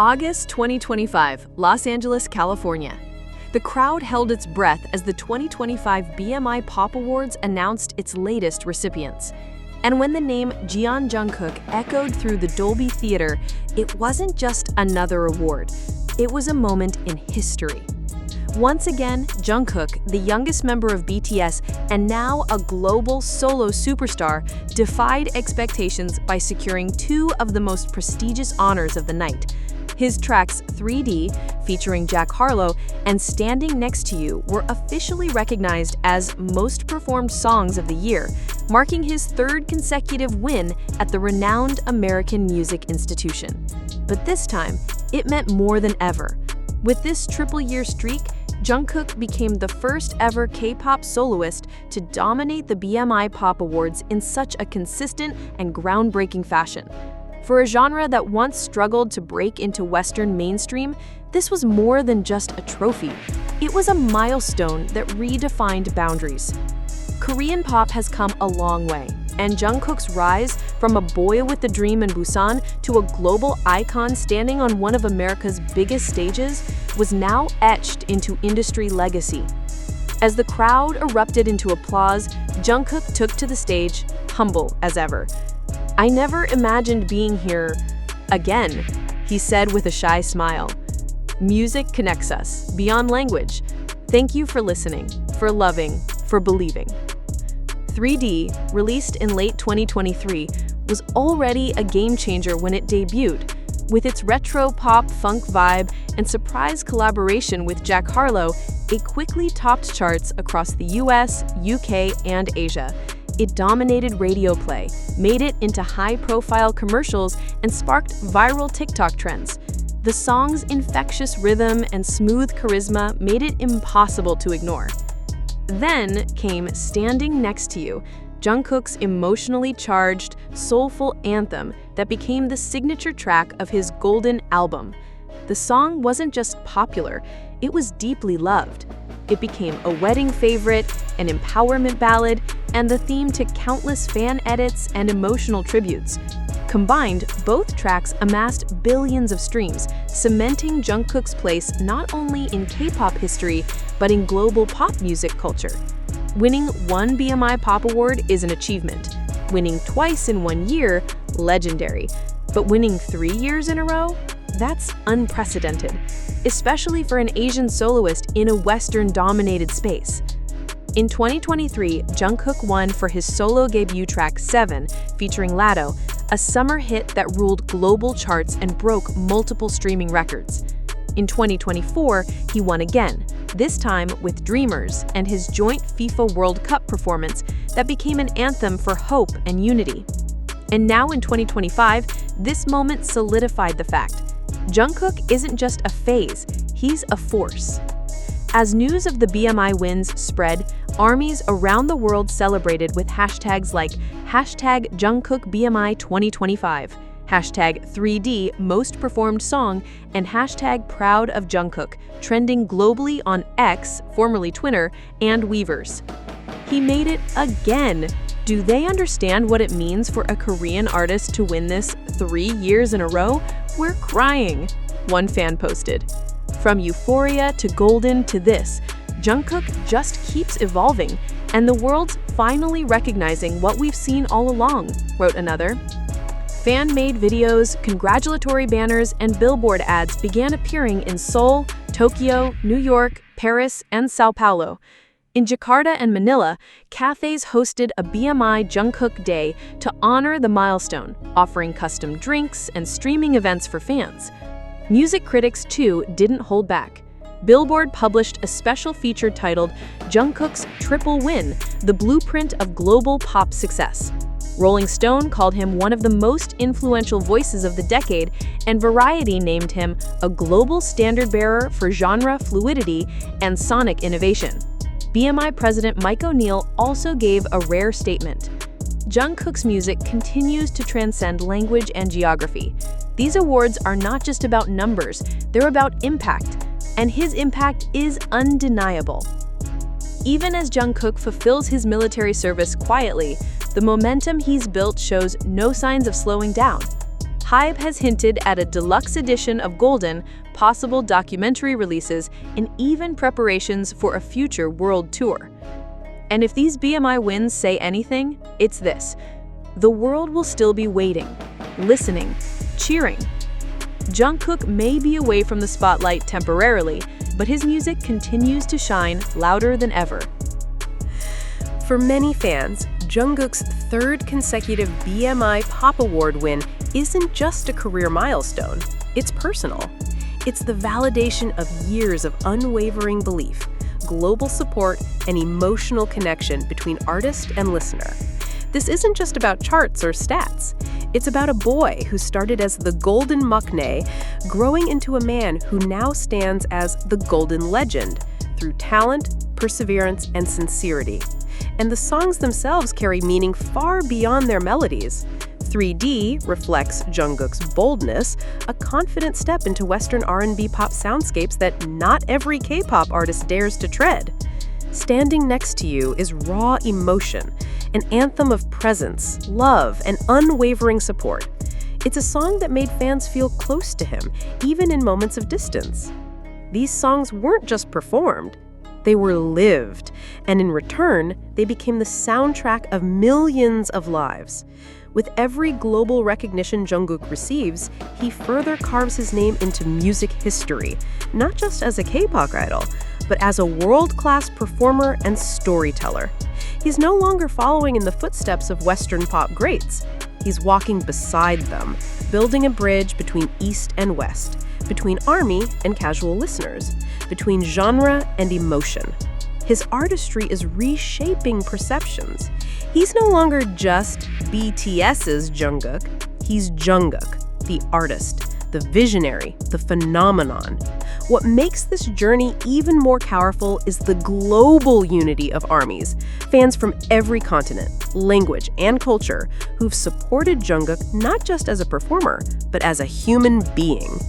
August 2025, Los Angeles, California. The crowd held its breath as the 2025 BMI Pop Awards announced its latest recipients. And when the name Jungkook echoed through the Dolby Theater, it wasn't just another award. It was a moment in history. Once again, Jungkook, the youngest member of BTS and now a global solo superstar, defied expectations by securing two of the most prestigious honors of the night. His tracks 3D, featuring Jack Harlow, and Standing Next to You were officially recognized as Most Performed Songs of the Year, marking his third consecutive win at the renowned American Music Institution. But this time, it meant more than ever. With this triple-year streak, Jungkook became the first ever K-pop soloist to dominate the BMI Pop Awards in such a consistent and groundbreaking fashion. For a genre that once struggled to break into Western mainstream, this was more than just a trophy. It was a milestone that redefined boundaries. Korean pop has come a long way, and Jungkook's rise from a boy with a dream in Busan to a global icon standing on one of America's biggest stages was now etched into industry legacy. As the crowd erupted into applause, Jungkook took to the stage, humble as ever. "I never imagined being here again," he said with a shy smile. Music connects us, beyond language. Thank you for listening, for loving, for believing. 3D, released in late 2023, was already a game-changer when it debuted. With its retro pop funk vibe and surprise collaboration with Jack Harlow, it quickly topped charts across the US, UK, and Asia. It dominated radio play, made it into high-profile commercials, and sparked viral TikTok trends. The song's infectious rhythm and smooth charisma made it impossible to ignore. Then came Standing Next to You, Jungkook's emotionally charged, soulful anthem that became the signature track of his Golden album. The song wasn't just popular, it was deeply loved. It became a wedding favorite, an empowerment ballad, and the theme to countless fan edits and emotional tributes. Combined, both tracks amassed billions of streams, cementing Jungkook's place not only in K-pop history, but in global pop music culture. Winning one BMI Pop Award is an achievement. Winning twice in 1 year, legendary. But winning 3 years in a row? That's unprecedented, especially for an Asian soloist in a Western-dominated space. In 2023, Jungkook won for his solo debut track 7, featuring Lado, a summer hit that ruled global charts and broke multiple streaming records. In 2024, he won again, this time with Dreamers and his joint FIFA World Cup performance that became an anthem for hope and unity. And now in 2025, this moment solidified the fact: Jungkook isn't just a phase, he's a force. As news of the BMI wins spread, armies around the world celebrated with hashtags like #JungkookBMI2025, #3D Most Performed Song, and #ProudOfJungkook, trending globally on X, formerly Twitter, and Weverse. He made it again! Do they understand what it means for a Korean artist to win this 3 years in a row? We're crying, one fan posted. From Euphoria to Golden to this, Jungkook just keeps evolving, and the world's finally recognizing what we've seen all along, wrote another. Fan-made videos, congratulatory banners, and billboard ads began appearing in Seoul, Tokyo, New York, Paris, and Sao Paulo. In Jakarta and Manila, cafes hosted a BMI Jungkook Day to honor the milestone, offering custom drinks and streaming events for fans. Music critics, too, didn't hold back. Billboard published a special feature titled Jungkook's Triple Win, the blueprint of global pop success. Rolling Stone called him one of the most influential voices of the decade, and Variety named him a global standard-bearer for genre fluidity and sonic innovation. BMI President Mike O'Neill also gave a rare statement. Jungkook's music continues to transcend language and geography. These awards are not just about numbers, they're about impact, and his impact is undeniable. Even as Jungkook fulfills his military service quietly, the momentum he's built shows no signs of slowing down. HYBE has hinted at a deluxe edition of Golden, possible documentary releases, and even preparations for a future world tour. And if these BMI wins say anything, it's this: the world will still be waiting, listening, cheering. Jungkook may be away from the spotlight temporarily, but his music continues to shine louder than ever. For many fans, Jungkook's third consecutive BMI Pop Award win isn't just a career milestone, it's personal. It's the validation of years of unwavering belief, global support, and emotional connection between artist and listener. This isn't just about charts or stats. It's about a boy who started as the Golden Maknae, growing into a man who now stands as the Golden Legend through talent, perseverance, and sincerity. And the songs themselves carry meaning far beyond their melodies. 3D reflects Jungkook's boldness, a confident step into Western R&B pop soundscapes that not every K-pop artist dares to tread. Standing Next to You is raw emotion, an anthem of presence, love, and unwavering support. It's a song that made fans feel close to him, even in moments of distance. These songs weren't just performed, they were lived, and in return, they became the soundtrack of millions of lives. With every global recognition Jungkook receives, he further carves his name into music history, not just as a K-pop idol, but as a world-class performer and storyteller. He's no longer following in the footsteps of Western pop greats. He's walking beside them, building a bridge between East and West, between ARMY and casual listeners, between genre and emotion. His artistry is reshaping perceptions. He's no longer just BTS's Jungkook. He's Jungkook, the artist, the visionary, the phenomenon. What makes this journey even more powerful is the global unity of ARMYs, fans from every continent, language, and culture who've supported Jungkook not just as a performer, but as a human being.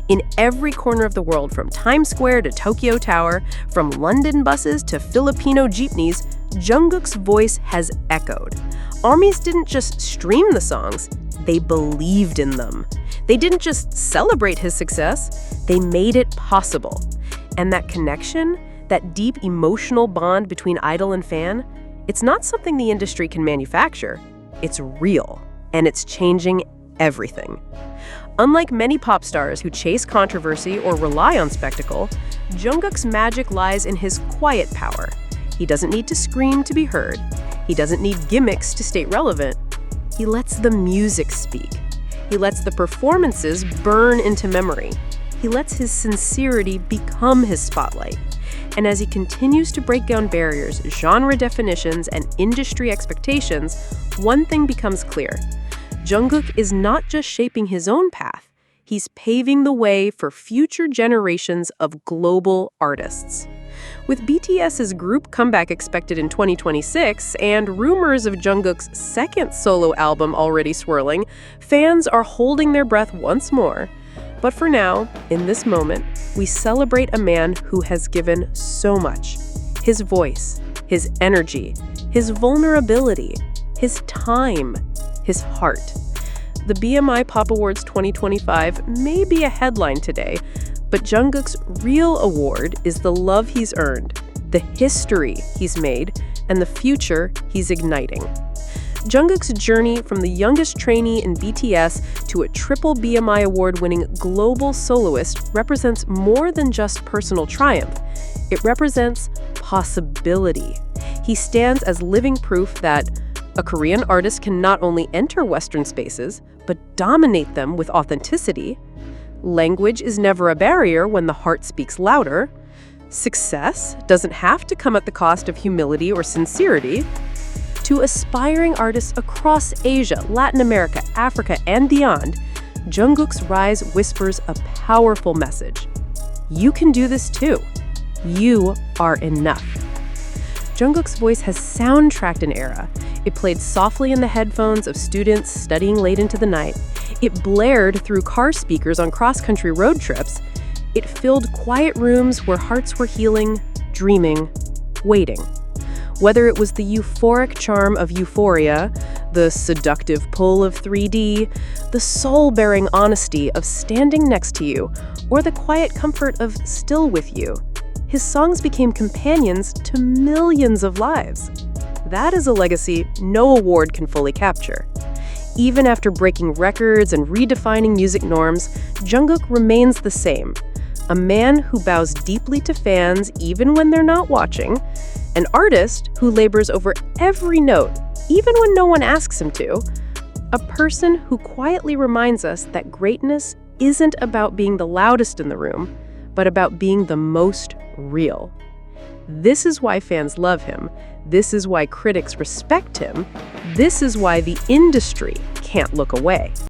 In every corner of the world, from Times Square to Tokyo Tower, from London buses to Filipino jeepneys, Jungkook's voice has echoed. ARMYs didn't just stream the songs, they believed in them. They didn't just celebrate his success, they made it possible. And that connection, that deep emotional bond between idol and fan, it's not something the industry can manufacture. It's real, and it's changing everything. Unlike many pop stars who chase controversy or rely on spectacle, Jungkook's magic lies in his quiet power. He doesn't need to scream to be heard. He doesn't need gimmicks to stay relevant. He lets the music speak. He lets the performances burn into memory. He lets his sincerity become his spotlight. And as he continues to break down barriers, genre definitions, and industry expectations, one thing becomes clear. Jungkook is not just shaping his own path, he's paving the way for future generations of global artists. With BTS's group comeback expected in 2026 and rumors of Jungkook's second solo album already swirling, fans are holding their breath once more. But for now, in this moment, we celebrate a man who has given so much. His voice, his energy, his vulnerability, his time, his heart. The BMI Pop Awards 2025 may be a headline today, but Jungkook's real award is the love he's earned, the history he's made, and the future he's igniting. Jungkook's journey from the youngest trainee in BTS to a triple BMI award-winning global soloist represents more than just personal triumph. It represents possibility. He stands as living proof that a Korean artist can not only enter Western spaces, but dominate them with authenticity. Language is never a barrier when the heart speaks louder. Success doesn't have to come at the cost of humility or sincerity. To aspiring artists across Asia, Latin America, Africa, and beyond, Jungkook's rise whispers a powerful message. You can do this too. You are enough. Jungkook's voice has soundtracked an era. It played softly in the headphones of students studying late into the night. It blared through car speakers on cross-country road trips. It filled quiet rooms where hearts were healing, dreaming, waiting. Whether it was the euphoric charm of Euphoria, The seductive pull of 3D, the soul-bearing honesty of Standing Next to You, or the quiet comfort of Still With You. His songs became companions to millions of lives. That is a legacy no award can fully capture. Even after breaking records and redefining music norms, Jungkook remains the same. A man who bows deeply to fans even when they're not watching, an artist who labors over every note even when no one asks him to, a person who quietly reminds us that greatness isn't about being the loudest in the room, but about being the most real. This is why fans love him. This is why critics respect him. This is why the industry can't look away.